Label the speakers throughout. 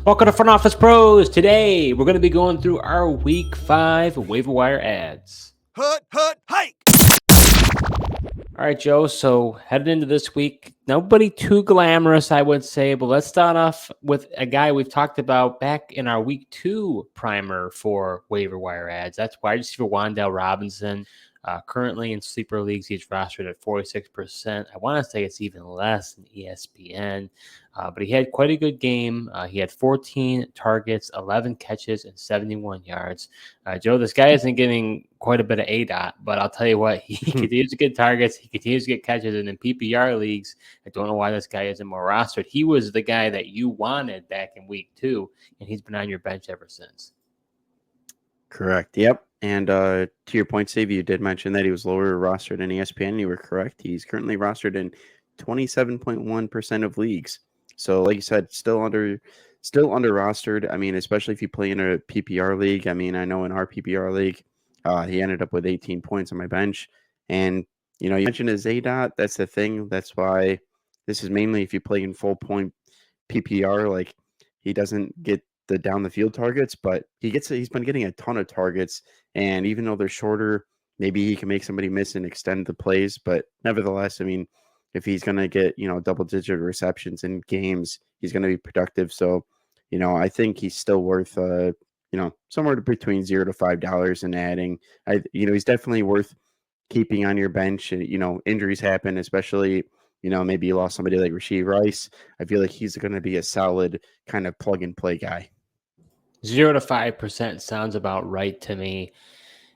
Speaker 1: Welcome to Front Office Pros. Today, we're going to be going through our Week 5 waiver wire ads.
Speaker 2: Hike!
Speaker 1: All right, Joe. So, headed into this week, nobody too glamorous, I would say, but let's start off with a guy we've talked about back in our Week 2 primer for waiver wire ads. That's wide receiver Wan'Dale Robinson. Currently in sleeper leagues, he's rostered at 46%. I want to say it's even less than ESPN, but he had quite a good game. He had 14 targets, 11 catches, and 71 yards. Joe, this guy isn't getting quite a bit of ADOT, but I'll tell you what, he continues to get targets. He continues to get catches. And in PPR leagues, I don't know why this guy isn't more rostered. He was the guy that you wanted back in Week 2, and he's been on your bench ever since.
Speaker 3: Correct. Yep. And to your point, Steve, you did mention that he was lower rostered in ESPN. You were correct. He's currently rostered in 27.1% of leagues. So, like you said, still under rostered. I mean, especially if you play in a PPR league. I mean, I know in our PPR league, he ended up with 18 points on my bench. And you mentioned his ADOT. That's the thing. That's why this is mainly if you play in full point PPR. Like he doesn't get the down the field targets, but he's been getting a ton of targets, and even though they're shorter, maybe he can make somebody miss and extend the plays. But nevertheless, I mean, if he's going to get double digit receptions in games, he's going to be productive. So I think he's still worth somewhere between $0 to $5 and adding. He's definitely worth keeping on your bench. Injuries happen, especially maybe you lost somebody like Rashee Rice. I feel like he's going to be a solid kind of plug and play guy.
Speaker 1: 0 to 5% sounds about right to me.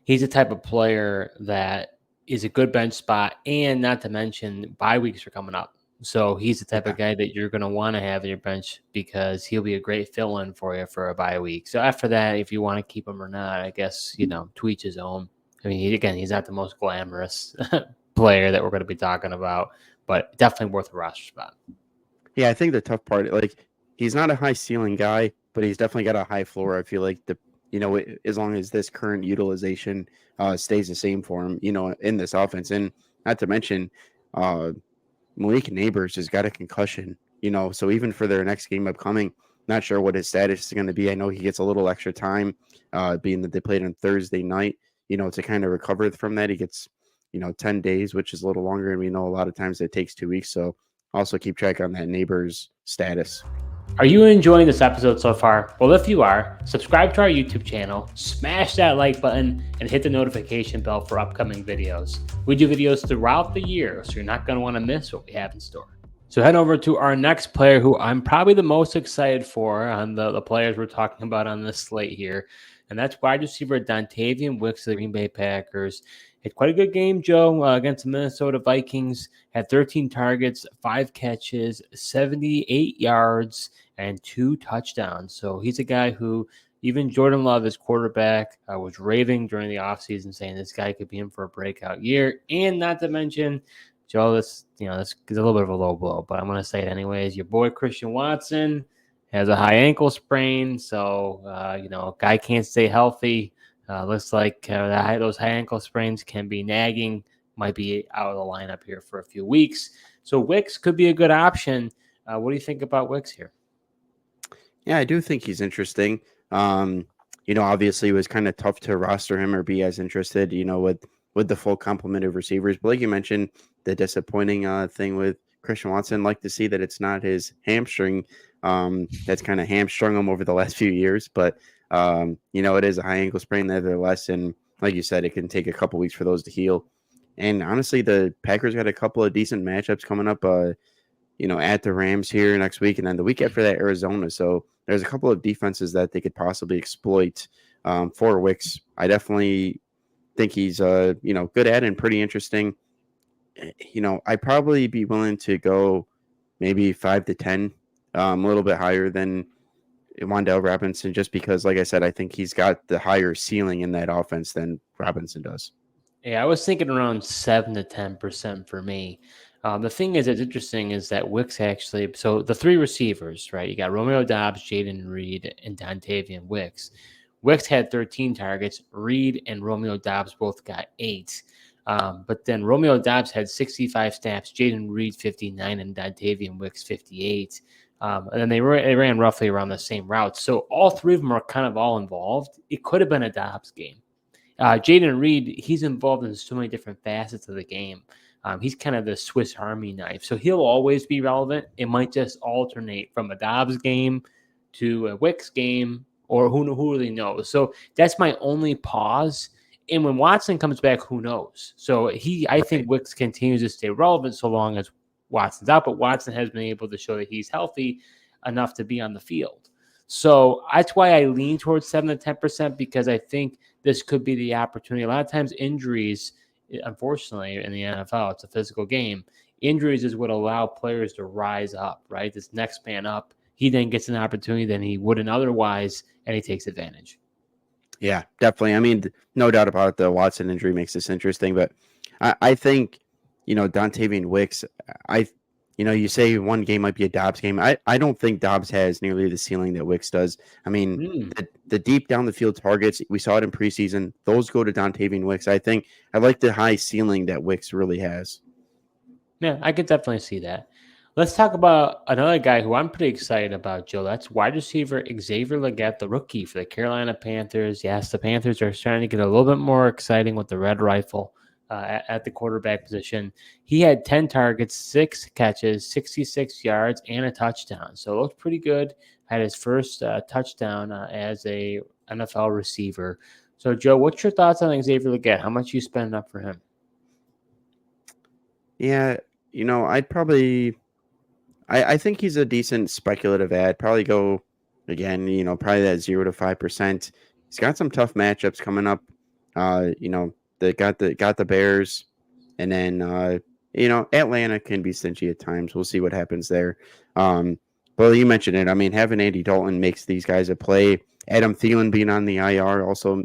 Speaker 1: He's the type of player that is a good bench spot, and not to mention bye weeks are coming up. So he's the type of guy that you're going to want to have in your bench because he'll be a great fill-in for you for a bye week. So after that, if you want to keep him or not, I guess, to each his own. I mean, he's not the most glamorous player that we're going to be talking about, but definitely worth a roster spot.
Speaker 3: Yeah, I think the tough part, he's not a high ceiling guy, but he's definitely got a high floor. I feel like as long as this current utilization stays the same for him, in this offense, and not to mention, Malik Neighbors has got a concussion, so even for their next game upcoming, not sure what his status is going to be. I know he gets a little extra time, being that they played on Thursday night, to kind of recover from that. He gets, 10 days, which is a little longer, and we know a lot of times it takes 2 weeks. So also keep track on that Neighbors status.
Speaker 1: Are you enjoying this episode so far? Well, if you are, subscribe to our YouTube channel, smash that like button, and hit the notification bell for upcoming videos. We do videos throughout the year, so you're not going to want to miss what we have in store. So head over to our next player, who I'm probably the most excited for on the players we're talking about on this slate here, and that's wide receiver Dontayvion Wicks of the Green Bay Packers. Had quite a good game, Joe, against the Minnesota Vikings. Had 13 targets, 5 catches, 78 yards, and 2 touchdowns. So he's a guy who even Jordan Love, his quarterback, was raving during the offseason, saying this guy could be in for a breakout year. And not to mention, Joe, this is a little bit of a low blow, but I'm going to say it anyways. Your boy Christian Watson has a high ankle sprain, so guy can't stay healthy. Looks like those high ankle sprains can be nagging. Might be out of the lineup here for a few weeks. So Wicks could be a good option. What do you think about Wicks here?
Speaker 3: Yeah, I do think he's interesting. Obviously it was kind of tough to roster him or be as interested, with the full complement of receivers. But like you mentioned, the disappointing thing with Christian Watson, like to see that it's not his hamstring that's kind of hamstrung him over the last few years. But, it is a high ankle sprain nevertheless. And like you said, it can take a couple weeks for those to heal. And honestly, the Packers got a couple of decent matchups coming up, at the Rams here next week. And then the week after that, Arizona. So there's a couple of defenses that they could possibly exploit for Wicks. I definitely think he's, good at and pretty interesting. I'd probably be willing to go maybe 5 to 10, a little bit higher than Wan'Dale Robinson, just because, like I said, I think he's got the higher ceiling in that offense than Robinson does.
Speaker 1: Yeah, I was thinking around 7 to 10% for me. The thing is, it's interesting is that Wicks actually, so the 3 receivers, right? You got Romeo Doubs, Jaden Reed, and Dontayvion Wicks. Wicks had 13 targets. Reed and Romeo Doubs both got 8. But then Romeo Doubs had 65 snaps, Jaden Reed 59, and Dontayvion Wicks 58. And then they ran roughly around the same route. So all three of them are kind of all involved. It could have been a Dobbs game. Jaden Reed, he's involved in so many different facets of the game. He's kind of the Swiss Army knife. So he'll always be relevant. It might just alternate from a Dobbs game to a Wicks game, or who really knows. So that's my only pause. And when Watson comes back, who knows? So I think Wicks continues to stay relevant so long as Watson's out, but Watson has been able to show that he's healthy enough to be on the field. So that's why I lean towards 7 to 10%, because I think this could be the opportunity. A lot of times injuries, unfortunately, in the NFL, it's a physical game. Injuries is what allow players to rise up, right? This next man up. He then gets an opportunity than he wouldn't otherwise, and he takes advantage.
Speaker 3: Yeah, definitely. I mean, no doubt about it, the Watson injury makes this interesting, but I think, Dontayvion Wicks, you say one game might be a Dobbs game. I don't think Dobbs has nearly the ceiling that Wicks does. I mean, the deep down the field targets, we saw it in preseason. Those go to Dontayvion Wicks. I like the high ceiling that Wicks really has.
Speaker 1: Yeah, I could definitely see that. Let's talk about another guy who I'm pretty excited about, Joe. That's wide receiver Xavier Legette, the rookie for the Carolina Panthers. Yes, the Panthers are trying to get a little bit more exciting with the red rifle at the quarterback position. He had 10 targets, 6 catches, 66 yards, and a touchdown. So it looked pretty good. Had his first touchdown as a NFL receiver. So, Joe, what's your thoughts on Xavier Legette? How much you spending up for him?
Speaker 3: Yeah, I'd probably... I think he's a decent speculative ad. Probably go again, probably that 0 to 5%. He's got some tough matchups coming up. They got the Bears, and then Atlanta can be stingy at times. We'll see what happens there. But you mentioned it. I mean, having Andy Dalton makes these guys a play. Adam Thielen being on the IR also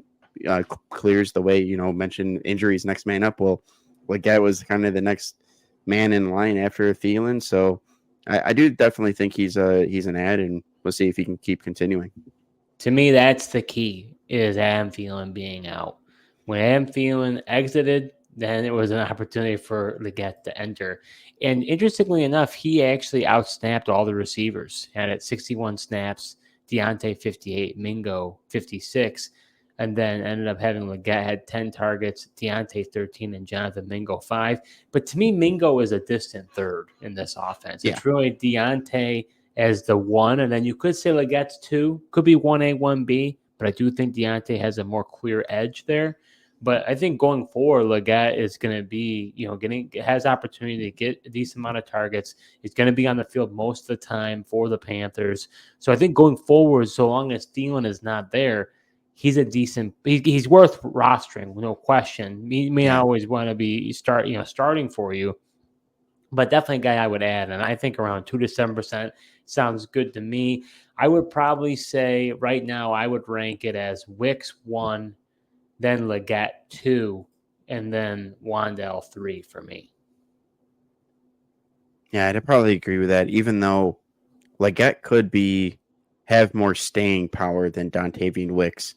Speaker 3: clears the way. Mentioned injuries, next man up. Well, Legette was kind of the next man in line after Thielen, so. I do definitely think he's an ad, and we'll see if he can keep continuing.
Speaker 1: To me, that's the key, is Adam Thielen being out. When Adam Thielen exited, then it was an opportunity for Legette to enter. And interestingly enough, he actually outsnapped all the receivers. Had at 61 snaps, Deontay 58, Mingo 56, and then ended up having Legette had 10 targets, Deontay 13, and Jonathan Mingo 5. But to me, Mingo is a distant third in this offense. Yeah. It's really Deontay as the 1, and then you could say Legette's 2. Could be 1A, 1B, but I do think Deontay has a more clear edge there. But I think going forward, Legette is going to be, has opportunity to get a decent amount of targets. He's going to be on the field most of the time for the Panthers. So I think going forward, so long as Thielen is not there, he's a decent. He's worth rostering, no question. He may not always want to be starting for you, but definitely a guy I would add. And I think around 2 to 7% sounds good to me. I would probably say right now I would rank it as Wicks 1, then Legette 2, and then Wan'Dale 3 for me.
Speaker 3: Yeah, I'd probably agree with that. Even though Legette could have more staying power than Dontayvion Wicks.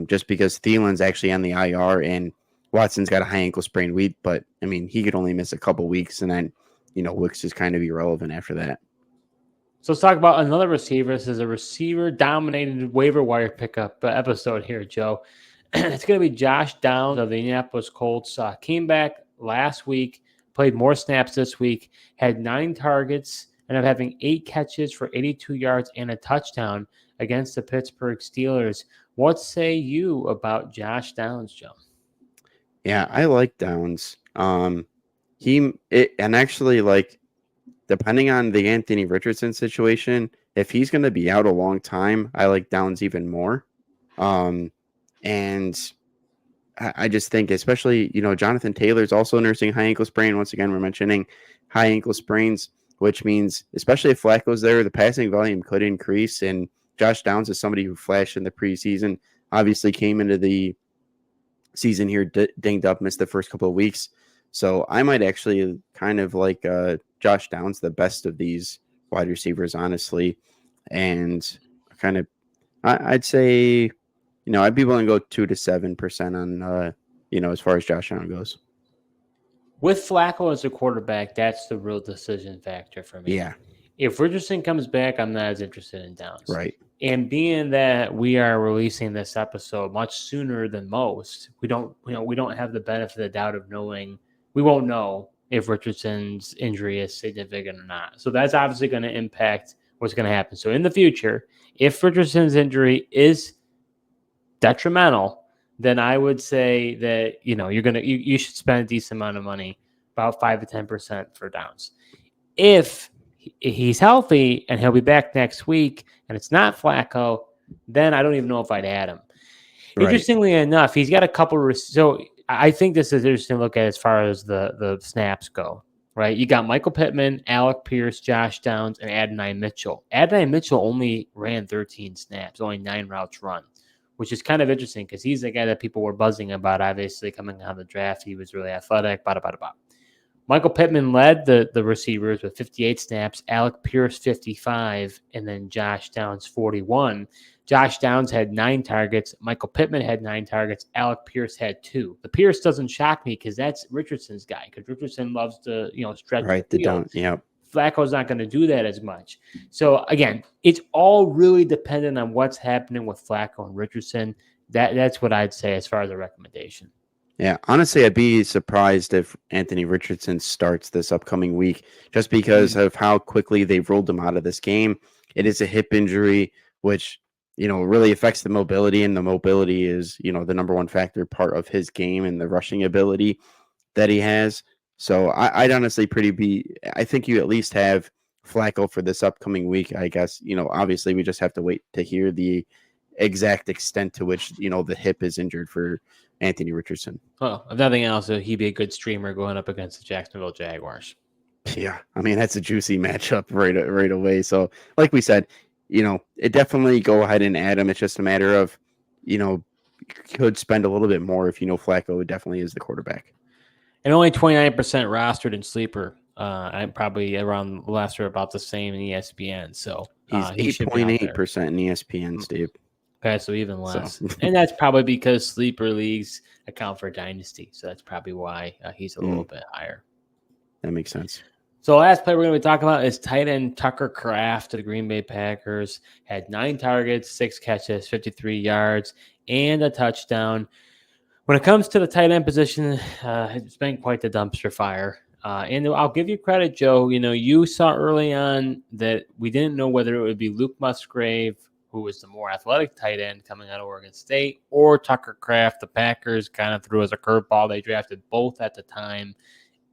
Speaker 3: Just because Thielen's actually on the IR and Watson's got a high ankle sprain. But I mean, he could only miss a couple weeks, and then Wicks is kind of irrelevant after that.
Speaker 1: So let's talk about another receiver. This is a receiver-dominated waiver wire pickup episode here, Joe. It's going to be Josh Downs of the Indianapolis Colts. Came back last week, played more snaps this week, had 9 targets, ended up having 8 catches for 82 yards and a touchdown against the Pittsburgh Steelers. What say you about Josh Downs, Joe?
Speaker 3: Yeah, I like Downs. And actually, depending on the Anthony Richardson situation, if he's going to be out a long time, I like Downs even more. And I just think, especially, Jonathan Taylor's also nursing high ankle sprain. Once again, we're mentioning high ankle sprains, which means, especially if Flacco's there, the passing volume could increase. And Josh Downs is somebody who flashed in the preseason, obviously came into the season here dinged up, missed the first couple of weeks. So I might actually kind of like Josh Downs, the best of these wide receivers, honestly. And I'd say, I'd be willing to go 2 to 7% on, as far as Josh Downs goes.
Speaker 1: With Flacco as a quarterback, that's the real decision factor for me.
Speaker 3: Yeah.
Speaker 1: If Richardson comes back, I'm not as interested in Downs.
Speaker 3: Right.
Speaker 1: And being that we are releasing this episode much sooner than most, we don't have the benefit of the doubt of knowing. We won't know if Richardson's injury is significant or not. So that's obviously going to impact what's going to happen. So in the future, if Richardson's injury is detrimental, then I would say that you should spend a decent amount of money, about 5 to 10% for Downs. If he's healthy and he'll be back next week and it's not Flacco, then I don't even know if I'd add him. Right. Interestingly enough, he's got a couple. So I think this is interesting to look at as far as the snaps go, right? You got Michael Pittman, Alec Pierce, Josh Downs, and Adonai Mitchell. Adonai Mitchell only ran 13 snaps, only 9 routes run, which is kind of interesting because he's the guy that people were buzzing about, obviously, coming out of the draft. He was really athletic, Michael Pittman led the receivers with 58 snaps, Alec Pierce 55, and then Josh Downs 41. Josh Downs had 9 targets. Michael Pittman had 9 targets. Alec Pierce had 2. The Pierce doesn't shock me because that's Richardson's guy, because Richardson loves to stretch the field.
Speaker 3: Yep.
Speaker 1: Flacco's not going to do that as much. So, again, it's all really dependent on what's happening with Flacco and Richardson. That's what I'd say as far as a recommendation.
Speaker 3: Yeah, honestly, I'd be surprised if Anthony Richardson starts this upcoming week just because of how quickly they've rolled him out of this game. It is a hip injury, which, really affects the mobility, and the mobility is, the number one factor part of his game and the rushing ability that he has. So I'd honestly I think you at least have Flacco for this upcoming week. I guess, obviously we just have to wait to hear the exact extent to which, the hip is injured for Anthony Richardson.
Speaker 1: Well, if nothing else, he'd be a good streamer going up against the Jacksonville Jaguars.
Speaker 3: Yeah, I mean, that's a juicy matchup right away. So, like we said, it definitely go ahead and add him. It's just a matter of, you could spend a little bit more if Flacco definitely is the quarterback.
Speaker 1: And only 29% rostered in Sleeper. I'm probably around the last year about the same in ESPN. So
Speaker 3: he's 8.8% in ESPN, Steve.
Speaker 1: Okay, so even less. So. And that's probably because Sleeper leagues account for Dynasty. So that's probably why he's a little bit higher.
Speaker 3: That makes sense.
Speaker 1: So the last play we're going to be talking about is tight end Tucker Kraft of the Green Bay Packers. Had 9 targets, 6 catches, 53 yards, and a touchdown. When it comes to the tight end position, it's been quite the dumpster fire. And I'll give you credit, Joe. You saw early on that we didn't know whether it would be Luke Musgrave, who was the more athletic tight end coming out of Oregon State, or Tucker Kraft. The Packers kind of threw as a curveball. They drafted both at the time.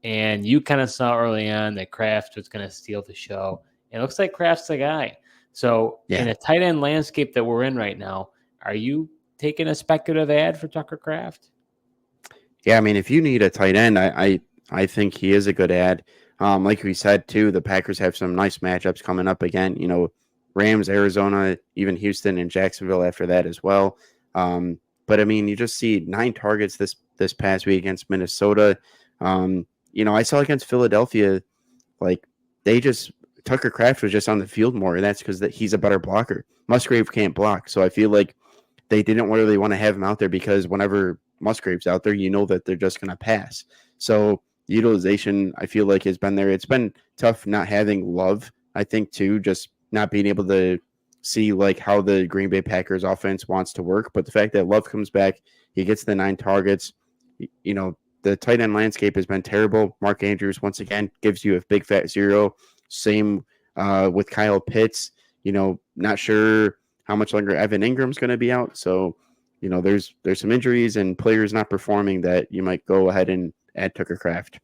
Speaker 1: And you kind of saw early on that Kraft was going to steal the show. It looks like Kraft's the guy. So in a tight end landscape that we're in right now, are you taking a speculative ad for Tucker Kraft?
Speaker 3: Yeah, I mean, if you need a tight end, I think he is a good ad. Like we said, too, the Packers have some nice matchups coming up again. Rams, Arizona, even Houston and Jacksonville after that as well. But, I mean, you just see 9 targets this past week against Minnesota. I saw against Philadelphia, Tucker Kraft was just on the field more, and that's because he's a better blocker. Musgrave can't block, so I feel like they didn't really want to have him out there because whenever Musgrave's out there, that they're just going to pass. So utilization, I feel like, has been there. It's been tough not having Love, I think, too, just not being able to see how the Green Bay Packers offense wants to work. But the fact that Love comes back, he gets the 9 targets, the tight end landscape has been terrible. Mark Andrews, once again, gives you a big fat 0. Same with Kyle Pitts. Not sure how much longer Evan Ingram's going to be out. So, there's some injuries and players not performing that you might go ahead and add Tucker Kraft.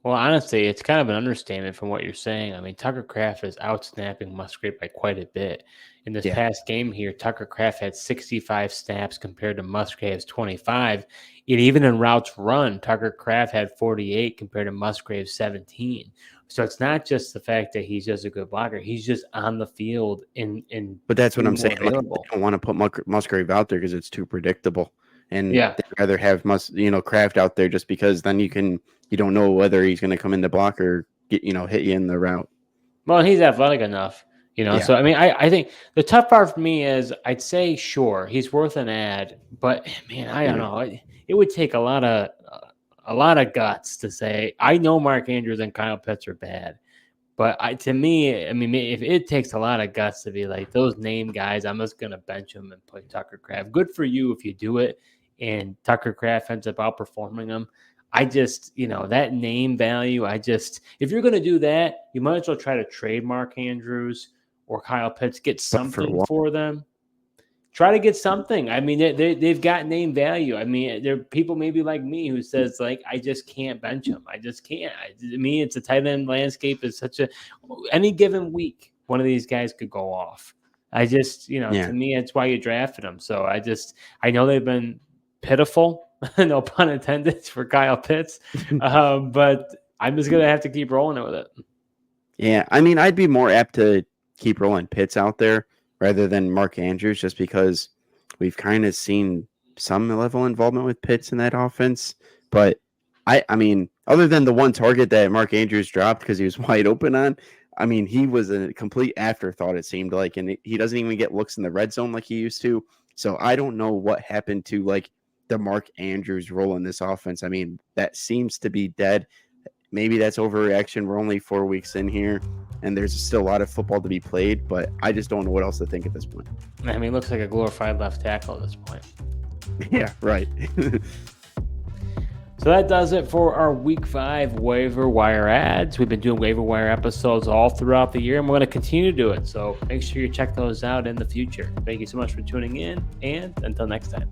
Speaker 1: Well, honestly, it's kind of an understatement from what you're saying. I mean, Tucker Kraft is out-snapping Musgrave by quite a bit. In this past game here, Tucker Kraft had 65 snaps compared to Musgrave's 25. And even in routes run, Tucker Kraft had 48 compared to Musgrave's 17. So it's not just the fact that he's just a good blocker. He's just on the field.
Speaker 3: But that's what I'm saying. They don't want to put Musgrave out there because it's too predictable. And they'd rather have Kraft out there just because then you don't know whether he's going to come in the block or hit you in the route.
Speaker 1: Well, he's athletic enough, So I mean, I think the tough part for me is I'd say sure he's worth an ad, but man, I don't know. It would take a lot of guts to say I know Mark Andrews and Kyle Pitts are bad, But to me, I mean, if it takes a lot of guts to be like those name guys, I'm just gonna bench them and play Tucker Kraft. Good for you if you do it, and Tucker Kraft ends up outperforming them. I just, that name value. If you're gonna do that, you might as well try to trade Mark Andrews or Kyle Pitts, get something for them. Try to get something. I mean, they've got name value. I mean, there are people maybe like me who says, like, I just can't bench them. I just can't. To me, it's a tight end landscape is any given week, one of these guys could go off. To me, that's why you drafted them. So I know they've been pitiful, no pun intended, for Kyle Pitts. But I'm just going to have to keep rolling with it.
Speaker 3: Yeah, I mean, I'd be more apt to keep rolling Pitts out there rather than Mark Andrews, just because we've kind of seen some level of involvement with Pitts in that offense. But I mean, other than the one target that Mark Andrews dropped because he was wide open on, I mean, he was a complete afterthought, it seemed like, and he doesn't even get looks in the red zone like he used to. So I don't know what happened to like the Mark Andrews role in this offense. I mean, that seems to be dead. Maybe that's overreaction. We're only 4 weeks in here, and there's still a lot of football to be played, but I just don't know what else to think at this point.
Speaker 1: I mean, it looks like a glorified left tackle at this point.
Speaker 3: Yeah, right.
Speaker 1: So that does it for our Week 5 waiver wire ads. We've been doing waiver wire episodes all throughout the year, and we're going to continue to do it. So make sure you check those out in the future. Thank you so much for tuning in, and until next time.